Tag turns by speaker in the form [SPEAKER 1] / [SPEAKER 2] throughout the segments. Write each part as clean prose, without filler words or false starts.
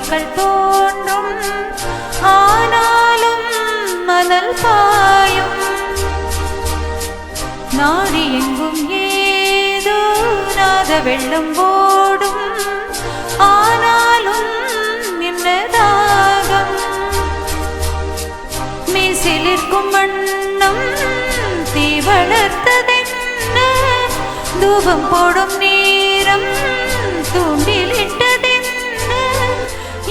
[SPEAKER 1] தேவர்கள் தோன்றும் ஆனாலும் மணல் பாயும் நாடி எங்கும் ஏதோ நாத வெள்ளம் ஓடும் ஆனாலும் நின்னதாகம் மீசிலிருக்கும் வண்ணம் தீ வளர்த்ததென்ன தூபம் போடும் நேரம் தூண்டிலிட்டதென்ன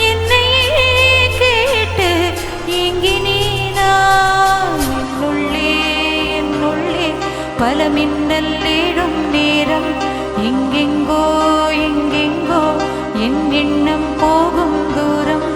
[SPEAKER 1] என்னையே கேட்டு ஏங்கினீனா என்னுள்ளே பல மின்னல் ஏடும் நேரம் எங்கெங்கோ எங்கெங்கோ என் எண்ணம் போகும் தூரம்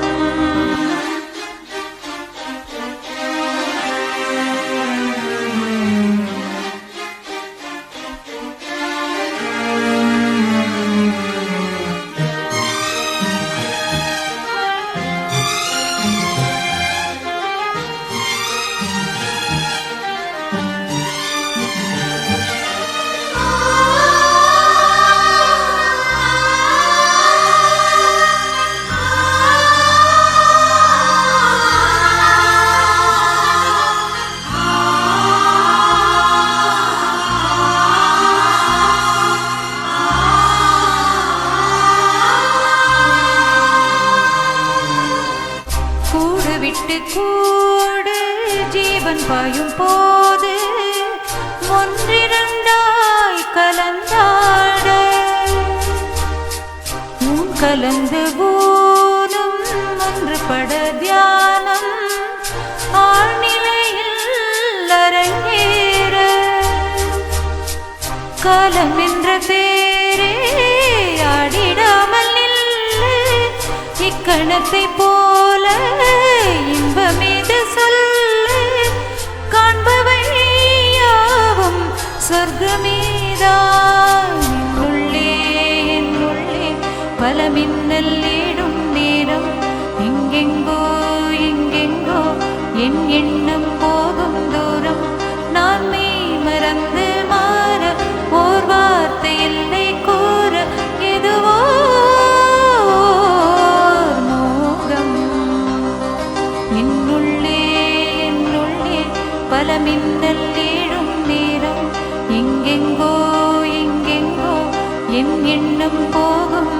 [SPEAKER 1] விட்டு கூடு ஜீவன் பாயும் போது ஒன்றிரண்டாய் கலந்தாட கலந்து ஊனும் ஒன்றுபட தியானம் ஆழ்நிலையில் அரங்கேற காலம் என்ற பேரே ஆடிடாமல் நில்லு இக்கணத்தை போல இன்பமேது சொல்லு காண்பவை யாவும் சொர்க்கமேதான் என்னுள்ளே பல மின்னல் ஏடும் நேரம் எங்கெங்கோ எங்கெங்கோ என் எண்ணம் போகும் தூரம் நான் மெய் மறந்து மாற ஓர் வார்த்தை இல்லை கூற எதுவோ பல மின்னல் ஏழும் நேரம் எங்கெங்கோ எங்கெங்கோ என் எண்ணம் போகும்